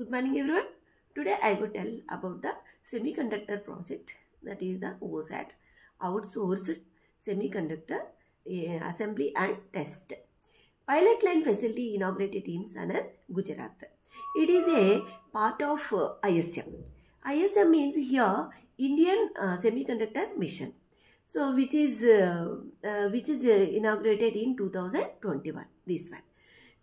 Good morning everyone. Today I will tell about the semiconductor project, that is the OSAT, outsourced semiconductor assembly and test. Pilot line facility inaugurated in Sanand, Gujarat. It is a part of ISM. ISM means here Indian Semiconductor Mission. So which is inaugurated in 2021. This one.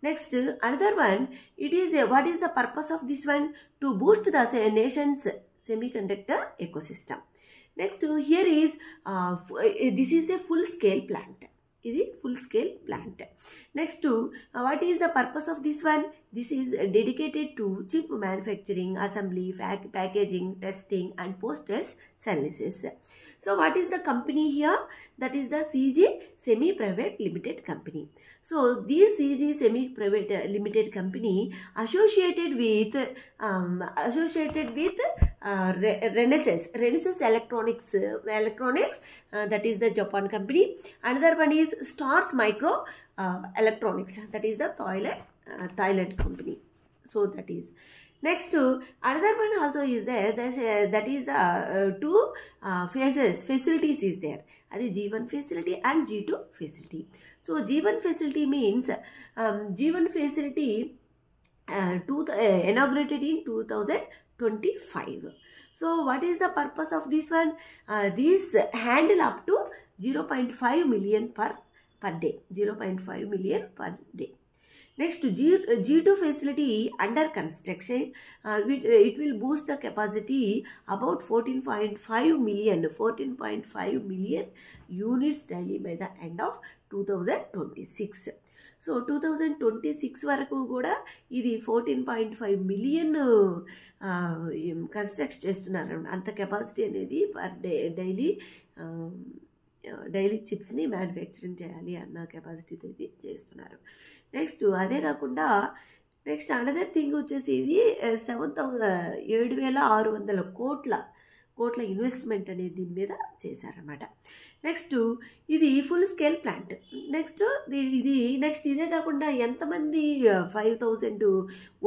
Next, another one, it is what is the purpose of this one? To boost the nation's semiconductor ecosystem. Next, here is this is a full-scale plant. This is full-scale plant. Next, what is the purpose of this one? This is dedicated to chip manufacturing, assembly, packaging, testing, and post-test services. So, what is the company here? That is the CG Semi Private Limited Company. So, this CG Semi Private Limited Company associated with Renesas Electronics, that is the Japan company. Another one is Stars Micro Electronics, that is the Thailand company. So that is. Next, another one also is there. That is two facilities is there. That is G1 facility and G2 facility. So G1 facility means G1 facility inaugurated in 2025. So what is the purpose of this one? This handle up to 0.5 million per day. 0.5 million per day. Next, G2 facility under construction. It will boost the capacity about 14.5 million units daily by the end of 2026. So 2026 వరకు కూడా ఇది 14.5 million construct చేస్తున్నారు. అంత capacity అనేది per daily చిప్స్ని manufacturing చేయాలి అన్న కెపాసిటీతో ఇది చేస్తున్నారు. నెక్స్ట్ అదే కాకుండా నెక్స్ట్ అనదర్ థింగ్ వచ్చేసి ఇది 7,600 కోట్ల ఇన్వెస్ట్మెంట్ అనేది దీని మీద చేశారన్నమాట. నెక్స్ట్ ఇది ఫుల్ స్కేల్ ప్లాంట్. నెక్స్ట్ ఇదే కాకుండా ఎంతమంది 5,000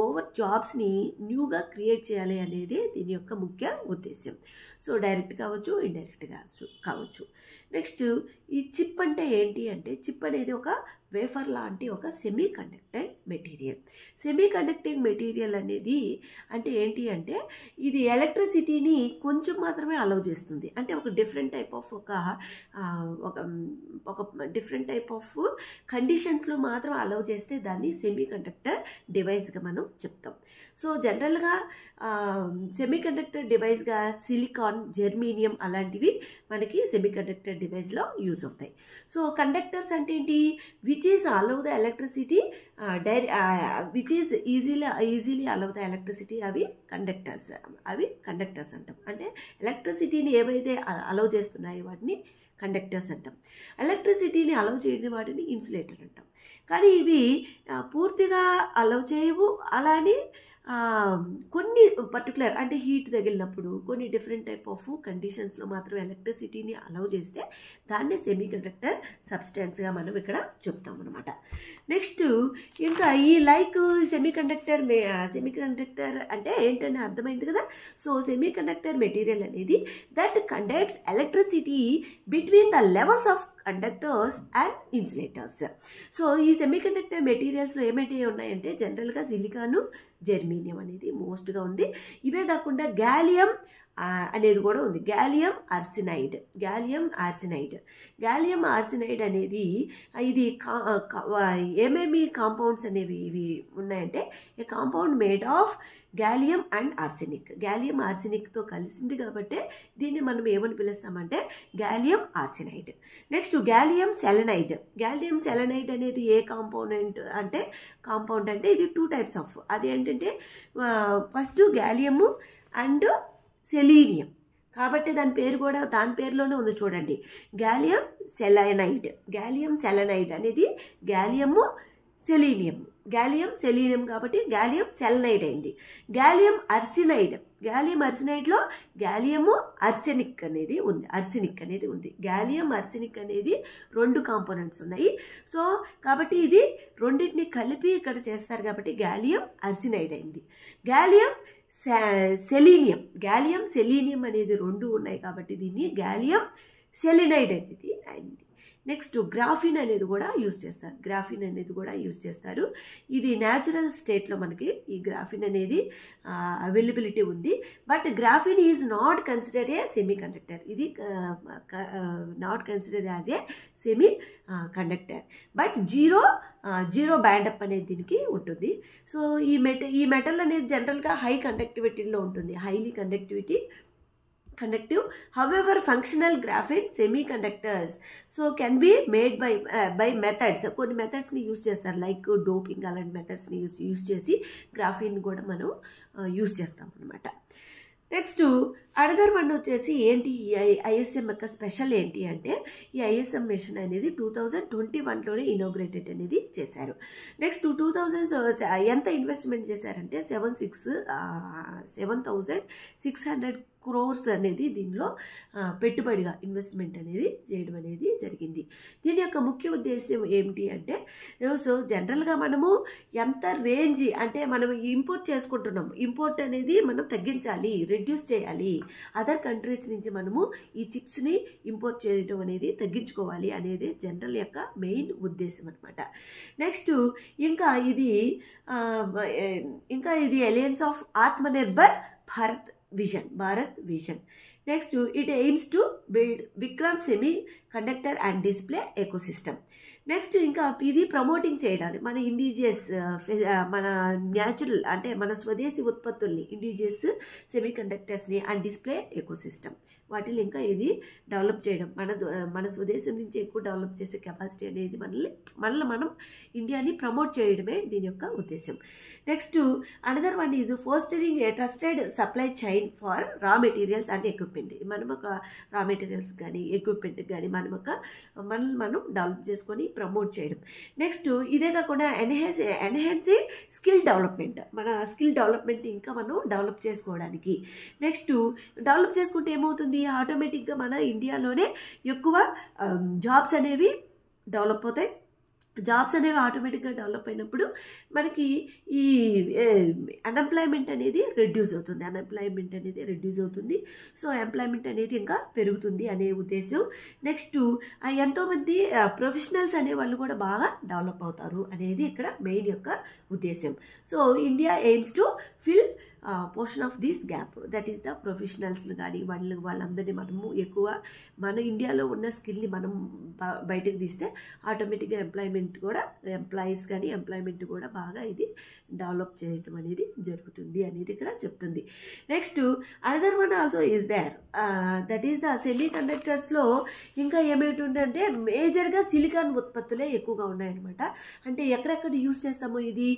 ఓవర్ జాబ్స్ని న్యూగా క్రియేట్ చేయాలి అనేది దీని యొక్క ముఖ్య ఉద్దేశం. సో డైరెక్ట్ కావచ్చు, ఇండైరెక్ట్ కావచ్చు. నెక్స్ట్ ఈ చిప్ అంటే ఏంటి అంటే, చిప్ అనేది ఒక వేఫర్ లాంటి ఒక semi conducting material. Semi conducting material అనేది అంటే ఏంటి అంటే, ఇది ఎలక్ట్రిసిటీని కొంచెం మాత్రమే అలౌ చేస్తుంది. అంటే ఒక డిఫరెంట్ టైప్ ఆఫ్ ఒక డిఫరెంట్ టైప్ ఆఫ్ కండిషన్స్లో మాత్రం అలౌ చేస్తే దాన్ని సెమీ కండక్టర్ డివైస్గా మనం చెప్తాం. సో జనరల్గా సెమీ కండక్టర్ డివైస్గా సిలికాన్, జెర్మీనియం అలాంటివి మనకి సెమీ కండక్టర్ డివైస్లో యూజ్ అవుతాయి. సో కండక్టర్స్ అంటే ఏంటి? Which is allow the electricity which is easily allow the electricity, అవి కండక్టర్స్ అంటాం. అంటే ఎలక్ట్రిసిటీని ఏవైతే అలౌ చేస్తున్నాయో వాటిని కండక్టర్స్ అంటాం. ఎలక్ట్రిసిటీని అలౌ చేయని వాటిని ఇన్సులేటర్ అంటాం. కానీ ఇవి పూర్తిగా అలౌ చేయవు. అలానే కొన్ని పర్టికులర్ అంటే హీట్ తగిలినప్పుడు కొన్ని డిఫరెంట్ టైప్ ఆఫ్ కండిషన్స్లో మాత్రం ఎలక్ట్రిసిటీని అలౌ చేస్తే దాన్నే సెమీ కండక్టర్ సబ్స్టెన్స్గా మనం ఇక్కడ చెప్తాం అనమాట. నెక్స్ట్ ఇంకా ఈ సెమీ కండక్టర్ అంటే ఏంటని అర్థమైంది కదా. సో సెమీ కండక్టర్ మెటీరియల్ అనేది that conducts electricity between the levels of conductors and insulators. So ఈ సెమీకండక్టర్ మెటీరియల్స్లో ఏమైతే ఉన్నాయంటే జనరల్గా సిలికాను, జెర్మీనియం అనేది మోస్ట్గా ఉంది. ఇవే కాకుండా గ్యాలియం అనేది కూడా ఉంది. గ్యాలియం ఆర్సినైడ్ అనేది ఇది ఏమేమి కాంపౌండ్స్ అనేవి ఇవి ఉన్నాయంటే, a compound made of gallium and ఆర్సినిక్తో కలిసింది కాబట్టి దీన్ని మనం ఏమని పిలుస్తామంటే gallium arsenide. Next gallium selenide అనేది ఏ కాంపౌండ్ అంటే ఇది 2 టైప్స్ ఆఫ్. అది ఏంటంటే ఫస్ట్ గ్యాలియము అండ్ సెలీనియం, కాబట్టి దాని పేరులోనే ఉంది చూడండి, గ్యాలియం సెలనైడ్ అనేది గ్యాలియము, సెలీనియం గ్యాలియం సెలీనియం కాబట్టి గ్యాలియం సెలనైడ్ అయింది. గ్యాలియం అర్సినైడ్లో గ్యాలియము ఆర్సెనిక్ అనేది ఉంది. గ్యాలియం ఆర్సెనిక్ అనేది 2 కాంపోనెంట్స్ ఉన్నాయి. సో కాబట్టి ఇది రెండింటిని కలిపి ఇక్కడ చేస్తారు కాబట్టి గ్యాలియం ఆర్సెనైడ్ అయింది. గ్యాలియం సెలీనియం అనేది 2 ఉన్నాయి కాబట్టి దీన్ని గ్యాలియం సెలినైడ్ అనేది అయింది. నెక్స్ట్ గ్రాఫిన్ అనేది కూడా యూజ్ చేస్తారు. ఇది న్యాచురల్ స్టేట్లో మనకి ఈ గ్రాఫిన్ అనేది అవైలబిలిటీ ఉంది. But graphene is not considered a semiconductor. ఇది not considered as a semiconductor. But zero band gap అనేది దీనికి ఉంటుంది. సో ఈ మెటల్ అనేది జనరల్గా హై కండక్టివిటీలో ఉంటుంది, highly conductive. However, functional graphene semiconductors can be made by methods. కొన్ని methods ని యూజ్ చేస్తారు, లైక్ డోపింగ్ అలాంటి methods ని యూజ్ చేసి గ్రాఫీన్ కూడా మనం యూజ్ చేస్తాం అనమాట. నెక్స్ట్ అనదర్ వన్ వచ్చేసి ఏంటి, ఐఎస్ఎం యొక్క స్పెషల్ ఏంటి అంటే ఈ ఐఎస్ఎం మిషన్ అనేది 2021లోనే ఇనాగ్రేటెడ్ అనేది చేశారు. నెక్స్ట్ 2000 ఎంత ఇన్వెస్ట్మెంట్ చేశారంటే 7,600 crores అనేది దీనిలో పెట్టుబడిగా ఇన్వెస్ట్మెంట్ అనేది చేయడం అనేది జరిగింది. దీని యొక్క ముఖ్య ఉద్దేశం ఏమిటి అంటే, సో జనరల్గా మనము ఎంత రేంజ్ అంటే మనం ఇంపోర్ట్ చేసుకుంటున్నాం, ఇంపోర్ట్ అనేది మనం తగ్గించాలి, రెడ్యూస్ చేయాలి. అదర్ కంట్రీస్ నుంచి మనము ఈ చిప్స్ని ఇంపోర్ట్ చేయడం అనేది తగ్గించుకోవాలి అనేది జనరల్ యొక్క మెయిన్ ఉద్దేశం అనమాట. నెక్స్ట్ ఇంకా ఇది alliance of Atmanirbhar Bharat vision. Next it AIIMS to build Vikrant semi conductor and display ecosystem. Next ఇంకా ఇది ప్రమోటింగ్ చేయడానికి మన ఇండిజియస్ మన న్యాచురల్ అంటే మన స్వదేశీ ఉత్పత్తుల్ని, ఇండిజియస్ సెమీ కండక్టర్స్ని అండ్ డిస్ప్లే ఎకోసిస్టమ్ వాటిని ఇంకా ఇది డెవలప్ చేయడం, మన స్వదేశం నుంచి ఎక్కువ డెవలప్ చేసే కెపాసిటీ అనేది మనల్ని మనం ఇండియాని ప్రమోట్ చేయడమే దీని యొక్క ఉద్దేశం. Next another one is fostering A trusted supply chain for రా మెటీరియల్స్ అండ్ ఎక్విప్మెంట్. మనం ఒక రా మెటీరియల్స్ కానీ ఎక్విప్మెంట్ కానీ మనల్ని మనం డెవలప్ చేసుకొని ప్రమోట్ చేయడం. నెక్స్ట్ ఇదే కాకుండా ఎన్హాన్స్ స్కిల్ డెవలప్మెంట్, మన స్కిల్ డెవలప్మెంట్ ఇంకా మనం డెవలప్ చేసుకోవడానికి. నెక్స్ట్ డెవలప్ చేసుకుంటే ఏమవుతుంది, ఆటోమేటిక్గా మన ఇండియాలోనే ఎక్కువ జాబ్స్ అనేవి డెవలప్ అవుతాయి. జాబ్స్ అనేవి ఆటోమేటిక్గా డెవలప్ అయినప్పుడు మనకి ఈ అన్ఎంప్లాయ్మెంట్ అనేది రెడ్యూస్ అవుతుంది. సో ఎంప్లాయ్మెంట్ అనేది ఇంకా పెరుగుతుంది అనే ఉద్దేశం. నెక్స్ట్ ఎంతోమంది ప్రొఫెషనల్స్ అనే వాళ్ళు కూడా బాగా డెవలప్ అవుతారు అనేది ఇక్కడ మెయిన్ యొక్క ఉద్దేశం. So India aims to fill portion of this gap, that is the ప్రొఫెషనల్స్ని కానీ వాళ్ళందరినీ మనము ఎక్కువ మన ఇండియాలో ఉన్న స్కిల్ని మనం బయటకు తీస్తే ఆటోమేటిక్గా ఎంప్లాయీస్ కానీ ఎంప్లాయ్మెంట్ కూడా బాగా ఇది డెవలప్ చేయడం అనేది జరుగుతుంది అనేది ఇక్కడ చెప్తుంది. Next another one also is there, that is the సెమీ కండక్టర్స్లో ఇంకా ఏమిటంటే మేజర్గా సిలికాన్ ఉత్పత్తులే ఎక్కువగా ఉన్నాయన్నమాట. అంటే ఎక్కడెక్కడ యూజ్ చేస్తామో ఇది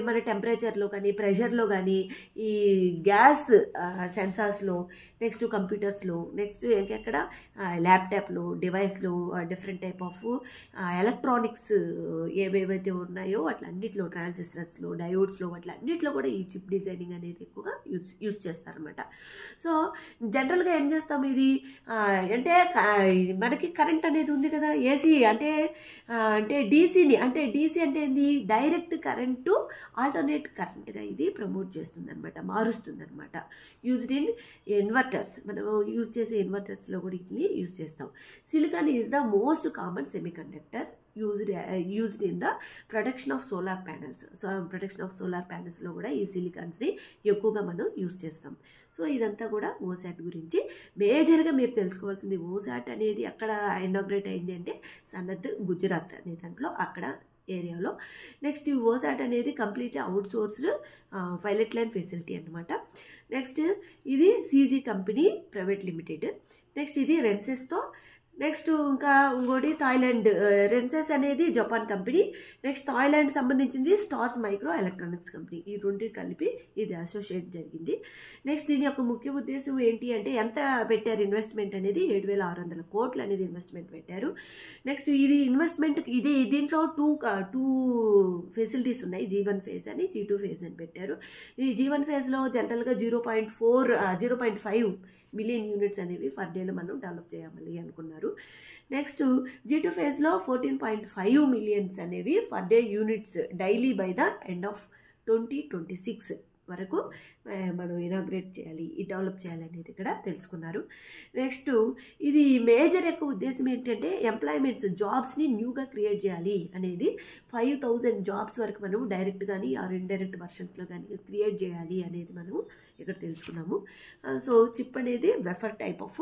మన టెంపరేచర్లో కానీ ప్రెషర్లో కానీ ఈ గ్యాస్ సెన్సార్స్లో, నెక్స్ట్ కంప్యూటర్స్లో, నెక్స్ట్ ఇంకెక్కడ ల్యాప్టాప్లో, డివైస్లో, డిఫరెంట్ టైప్ ఆఫ్ ఎలక్ట్రానిక్స్ ఏవేవైతే ఉన్నాయో అట్లన్నిట్లో, ట్రాన్సిస్టర్స్లో, డయోడ్స్లో, అట్లన్నిట్లో కూడా ఈ చిప్ డిజైనింగ్ అనేది ఎక్కువగా యూజ్ చేస్తారనమాట. సో జనరల్గా ఏం చేస్తాం, ఇది అంటే మనకి కరెంట్ అనేది ఉంది కదా, ఏసీ అంటే డీసీని అంటే డీసీ అంటే ఏంది, డైరెక్ట్ కరెంటు ఆల్టర్నేట్ కరెంట్గా ఇది ప్రమోట్ చేస్తుంది అనమాట, మారుస్తుంది అనమాట. యూజ్డ్ ఇన్ ఇన్వర్టర్స్, మనం యూజ్ చేసే ఇన్వర్టర్స్లో కూడా ఇట్ని యూజ్ చేస్తాం. Silicon is the most common semiconductor used in the production of solar panels. So production of solar ప్యానల్స్లో కూడా ఈ సిలికాన్స్ని ఎక్కువగా మనం యూజ్ చేస్తాం. సో ఇదంతా కూడా ఓసాట్ గురించి మేజర్గా మీరు తెలుసుకోవాల్సింది. ఓసాట్ అనేది అక్కడ ఇనాగ్రేట్ అయింది అంటే సనత్, గుజరాత్ అనే దాంట్లో అక్కడ ఏరియాలో. నెక్స్ట్ ఈ ఓసాట్ అనేది completely out sourced pilot line facility అనమాట. నెక్స్ట్ ఇది CG company private limited. Next ఇది రెన్సెస్తో నెక్స్ట్ ఇంకా ఇంకోటి థాయిలాండ్ రెన్సెస్ అనేది జపాన్ కంపెనీ. నెక్స్ట్ థాయిలాండ్ సంబంధించింది స్టార్స్ మైక్రో ఎలక్ట్రానిక్స్ కంపెనీ. ఈ రెండు కలిపి ఇది అసోసియేట్ జరిగింది. నెక్స్ట్ దీని యొక్క ముఖ్య ఉద్దేశం ఏంటి అంటే ఎంత పెట్టారు ఇన్వెస్ట్మెంట్ అనేది 7,600 కోట్లు అనేది ఇన్వెస్ట్మెంట్ పెట్టారు. నెక్స్ట్ ఇది ఇన్వెస్ట్మెంట్ దీంట్లో టూ ఫెసిలిటీస్ ఉన్నాయి. G1 ఫేజ్ అని G2 ఫేజ్ అని పెట్టారు. ఈ G1 ఫేజ్లో జనరల్గా 0.5 మిలియన్ యూనిట్స్ అనేవి పర్ డేలో మనం డెవలప్ చేయాలి అనుకున్నారు. నెక్స్ట్ G2 ఫేజ్లో 14.5 మిలియన్స్ అనేవి per day units daily by the end of 2026 వరకు మనం ఇనాగ్రేట్ చేయాలి, డెవలప్ చేయాలి అనేది ఇక్కడ తెలుసుకున్నారు. నెక్స్ట్ ఇది మేజర్ యొక్క ఉద్దేశం ఏంటంటే ఎంప్లాయ్మెంట్స్ జాబ్స్ని న్యూగా క్రియేట్ చేయాలి అనేది. 5,000 జాబ్స్ వరకు మనం డైరెక్ట్ కానీ ఆర్ ఇండైరెక్ట్ వర్షన్స్లో కానీ క్రియేట్ చేయాలి అనేది మనం ఇక్కడ తెలుసుకున్నాము. సో చిప్ అనేది వెఫర్ టైప్ ఆఫ్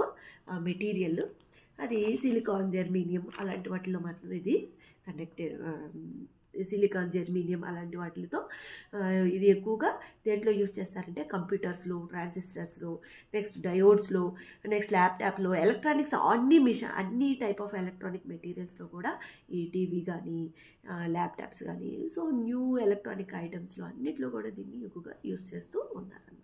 మెటీరియల్, అది సిలికాన్ జెర్మీనియం అలాంటి వాటిలో మాత్రం ఇది కండక్టెడ్. సిలికాన్ జెర్మీనియం అలాంటి వాటితో ఇది ఎక్కువగా దేంట్లో యూస్ చేస్తారంటే కంప్యూటర్స్లో, ట్రాన్సిస్టర్స్లో, నెక్స్ట్ డయోడ్స్లో, నెక్స్ట్ ల్యాప్టాప్లో, ఎలక్ట్రానిక్స్ అన్ని టైప్ ఆఫ్ ఎలక్ట్రానిక్ మెటీరియల్స్లో కూడా ఈ టీవీ కానీ ల్యాప్టాప్స్ కానీ సో న్యూ ఎలక్ట్రానిక్ ఐటమ్స్లో అన్నిట్లో కూడా దీన్ని ఎక్కువగా యూస్ చేస్తూ ఉన్నారు.